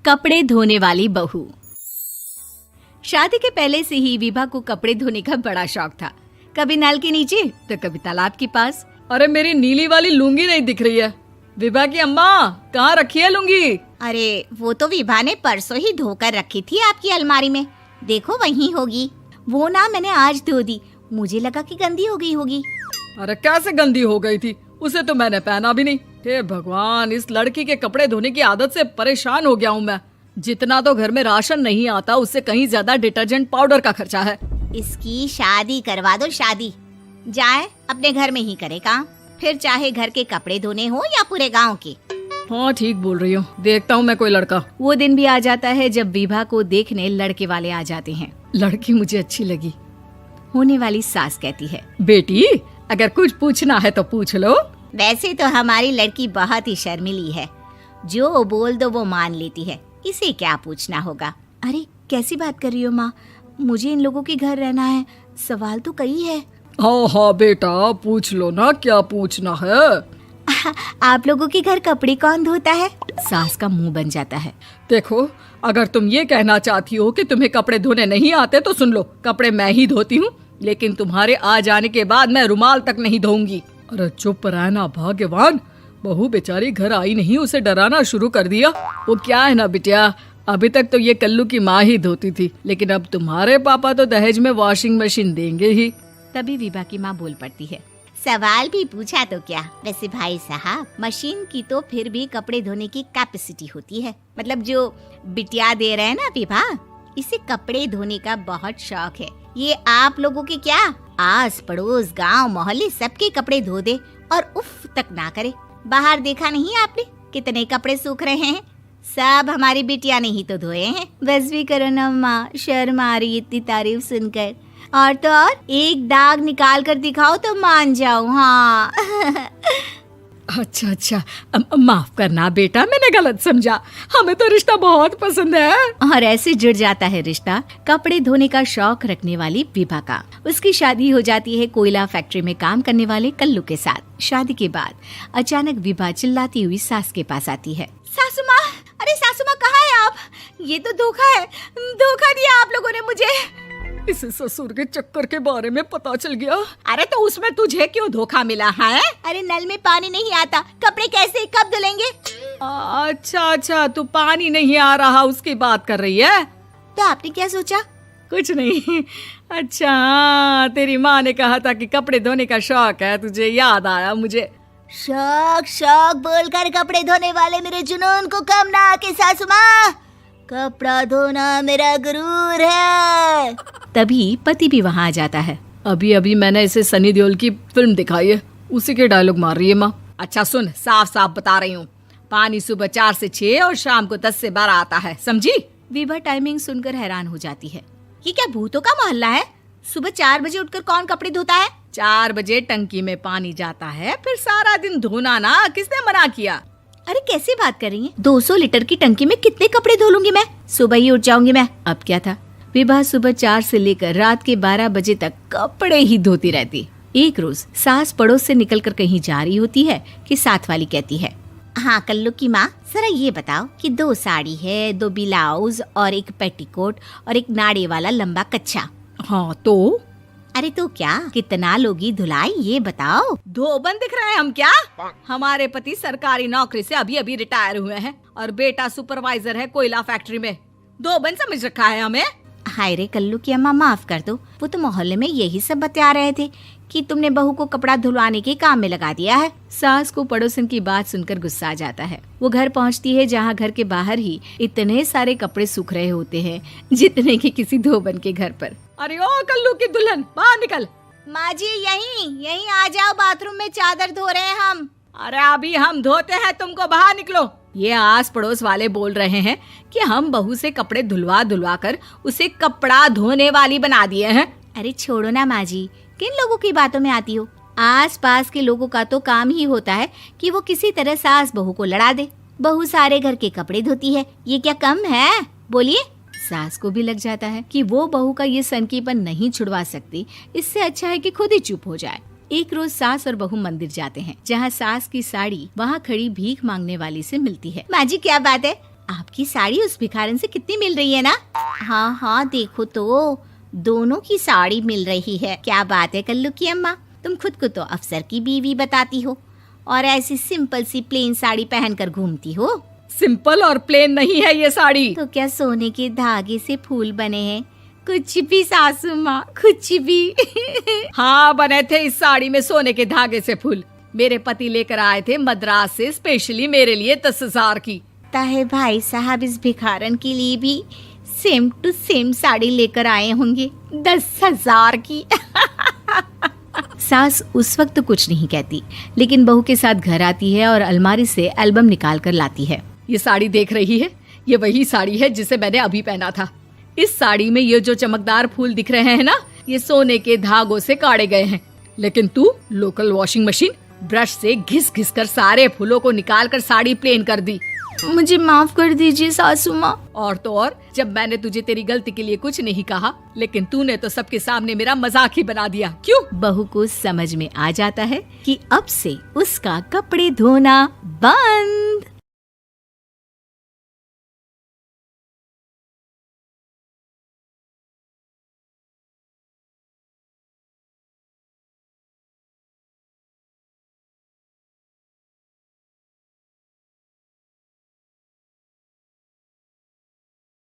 कपड़े धोने वाली बहू। शादी के पहले से ही विभा को कपड़े धोने का बड़ा शौक था। कभी नल के नीचे तो कभी तालाब के पास। अरे मेरी नीली वाली लुंगी नहीं दिख रही है। विभा की अम्मा, कहाँ रखी है लुंगी? अरे वो तो विभा ने परसों ही धोकर रखी थी आपकी अलमारी में, देखो वहीं होगी। वो ना मैंने आज धो दी, मुझे लगा कि गंदी हो गई होगी। अरे कैसे गंदी हो गई थी? उसे तो मैंने पहना भी नहीं। हे भगवान, इस लड़की के कपड़े धोने की आदत से परेशान हो गया हूँ मैं। जितना तो घर में राशन नहीं आता, उससे कहीं ज्यादा डिटर्जेंट पाउडर का खर्चा है। इसकी शादी करवा दो, शादी जाए अपने घर में ही करे काम, फिर चाहे घर के कपड़े धोने हो या पूरे गांव के। हाँ ठीक बोल रही हूँ, देखता हूँ मैं कोई लड़का। वो दिन भी आ जाता है जब विभा को देखने लड़के वाले आ जाते हैं। लड़की मुझे अच्छी लगी। होने वाली सास कहती है, बेटी अगर कुछ पूछना है तो पूछ लो। वैसे तो हमारी लड़की बहुत ही शर्मीली है, जो बोल दो वो मान लेती है, इसे क्या पूछना होगा। अरे कैसी बात कर रही हो माँ, मुझे इन लोगों के घर रहना है, सवाल तो कई है। हाँ हाँ बेटा, पूछ लो ना, क्या पूछना है। आप लोगों के घर कपड़े कौन धोता है? सास का मुंह बन जाता है। देखो, अगर तुम ये कहना चाहती हो कि तुम्हें कपड़े धोने नहीं आते तो सुन लो, कपड़े मैं ही धोती हूँ, लेकिन तुम्हारे आ जाने के बाद मैं रुमाल तक नहीं धोऊंगी। अरे चुप रहना भाग्यवान, बहू बेचारी घर आई नहीं, उसे डराना शुरू कर दिया। वो क्या है ना बिटिया, अभी तक तो ये कल्लू की माँ ही धोती थी, लेकिन अब तुम्हारे पापा तो दहेज में वॉशिंग मशीन देंगे ही। तभी विभा की माँ बोल पड़ती है, सवाल भी पूछा तो क्या। वैसे भाई साहब, मशीन की तो फिर भी कपड़े धोने की कैपेसिटी होती है। मतलब जो बिटिया दे रहे हैं ना विभा, इसे कपड़े धोने का बहुत शौक है। ये आप लोगों के क्या, आस पड़ोस गांव मोहल्ले सबके कपड़े धो दे और उफ तक ना करे। बाहर देखा नहीं आपने कितने कपड़े सूख रहे हैं? सब हमारी बिटिया ने ही तो धोए हैं। बस भी करो ना माँ, शर्म आ रही इतनी तारीफ सुनकर। और तो और एक दाग निकाल कर दिखाओ तो मान जाऊं। हाँ अच्छा, माफ करना बेटा, मैंने गलत समझा। हमें तो रिश्ता बहुत पसंद है। और ऐसे जुड़ जाता है रिश्ता कपड़े धोने का शौक रखने वाली विभा का। उसकी शादी हो जाती है कोयला फैक्ट्री में काम करने वाले कल्लू के साथ। शादी के बाद अचानक विभा चिल्लाती हुई सास के पास आती है। सासू माँ, अरे सासू माँ कहाँ है आप? ये तो धोखा है, धोखा दिया आप लोगों ने मुझे। इसे ससुर के चक्कर के बारे में पता चल गया। अरे तो उसमें तुझे क्यों धोखा मिला है? अरे नल में पानी नहीं आता, कपड़े कैसे कब धुलेंगे? अच्छा, तू पानी नहीं आ रहा उसकी बात कर रही है। तो आपने क्या सोचा? कुछ नहीं। अच्छा, तेरी माँ ने कहा था कि कपड़े धोने का शौक है तुझे, याद आया मुझे। शौक बोलकर कपड़े धोने वाले मेरे जुनून को कम ना आके सासू माँ, कपड़ा धोना मेरा गुरूर है। तभी पति भी वहाँ आ जाता है। अभी मैंने इसे सनी देओल की फिल्म दिखाई है, उसी के डायलॉग मार रही है माँ। अच्छा सुन, साफ साफ बता रही हूँ, पानी सुबह 4 से 6 और शाम को 10 से 12 आता है, समझी? विभा टाइमिंग सुनकर हैरान हो जाती है। ये क्या भूतों का मोहल्ला है? सुबह 4 बजे उठकर कौन कपड़े धोता है? 4 बजे टंकी में पानी जाता है, फिर सारा दिन धोना ना, किसने मना किया? अरे कैसी बात कर रही हैं? 200 लीटर की टंकी में कितने कपड़े धो लूंगी मैं? सुबह ही उठ जाऊंगी मैं। अब क्या था, विभा सुबह 4 से लेकर रात के 12 बजे तक कपड़े ही धोती रहती। एक रोज सास पड़ोस से निकलकर कहीं जा रही होती है कि साथ वाली कहती है, हाँ कल्लू की माँ, जरा ये बताओ कि 2 साड़ी है, 2 ब्लाउज और एक पेटीकोट और एक नाड़े वाला लंबा कच्छा। हाँ तो? अरे तो क्या, कितना लोगी धुलाई ये बताओ। धोबन दिख रहे हैं हम क्या? हमारे पति सरकारी नौकरी से अभी रिटायर हुए हैं और बेटा सुपरवाइजर है कोयला फैक्ट्री में। धोबन समझ रखा है हमें? हाय रे कल्लू की अम्मा, माफ कर दो, वो तो मोहल्ले में यही सब बता रहे थे कि तुमने बहू को कपड़ा धुलवाने के काम में लगा दिया है। सास को पड़ोसन की बात सुनकर गुस्सा आ जाता है। वो घर पहुंचती है जहां घर के बाहर ही इतने सारे कपड़े सूख रहे होते हैं जितने कि किसी धोबन के घर पर। अरे ओ कल्लू की दुल्हन, बाहर निकल। माँ जी यहीं आ जाओ, बाथरूम में चादर धो रहे हैं हम। अरे अभी हम धोते हैं, तुमको बाहर निकलो। ये आस पड़ोस वाले बोल रहे हैं कि हम बहू से कपड़े धुलवा कर उसे कपड़ा धोने वाली बना दिए हैं। अरे छोड़ो ना माँ जी, किन लोगों की बातों में आती हो? आस पास के लोगों का तो काम ही होता है कि वो किसी तरह सास बहू को लड़ा दे। बहू सारे घर के कपड़े धोती है, ये क्या कम है? बोलिए। सास को भी लग जाता है कि वो बहू का ये सनकीपन नहीं छुड़वा सकती, इससे अच्छा है कि खुद ही चुप हो जाए। एक रोज सास और बहू मंदिर जाते हैं, जहाँ सास की साड़ी वहाँ खड़ी भीख मांगने वाली से मिलती है। माँ जी क्या बात है, आपकी साड़ी उस भिखारन से कितनी मिल रही है ना? हाँ हाँ देखो तो, दोनों की साड़ी मिल रही है। क्या बात है कल्लू की अम्मा, तुम खुद को तो अफसर की बीवी बताती हो और ऐसी सिंपल सी प्लेन साड़ी पहनकर घूमती हो। सिंपल और प्लेन नहीं है ये साड़ी। तो क्या सोने के धागे से फूल बने हैं? कुछ भी सासू माँ, कुछ भी। हाँ बने थे इस साड़ी में सोने के धागे से फूल। मेरे पति लेकर आए थे मद्रास से स्पेशली मेरे लिए 10,000 की। ताहे भाई साहब इस भिखारन के लिए भी सेम टू सेम साड़ी लेकर आए होंगे 10,000 की। सास उस वक्त तो कुछ नहीं कहती, लेकिन बहू के साथ घर आती है और अलमारी से एल्बम निकाल कर लाती है। ये साड़ी देख रही है, ये वही साड़ी है जिसे मैंने अभी पहना था। इस साड़ी में ये जो चमकदार फूल दिख रहे हैं ना, ये सोने के धागों से काढ़े गए हैं। लेकिन तू लोकल वॉशिंग मशीन ब्रश से घिस घिस कर सारे फूलों को निकाल कर साड़ी प्लेन कर दी। मुझे माफ कर दीजिए सासू माँ। और तो और, जब मैंने तुझे तेरी गलती के लिए कुछ नहीं कहा, लेकिन तूने तो सबके सामने मेरा मजाक ही बना दिया। क्यों? बहू को समझ में आ जाता है कि अब से उसका कपड़े धोना बंद।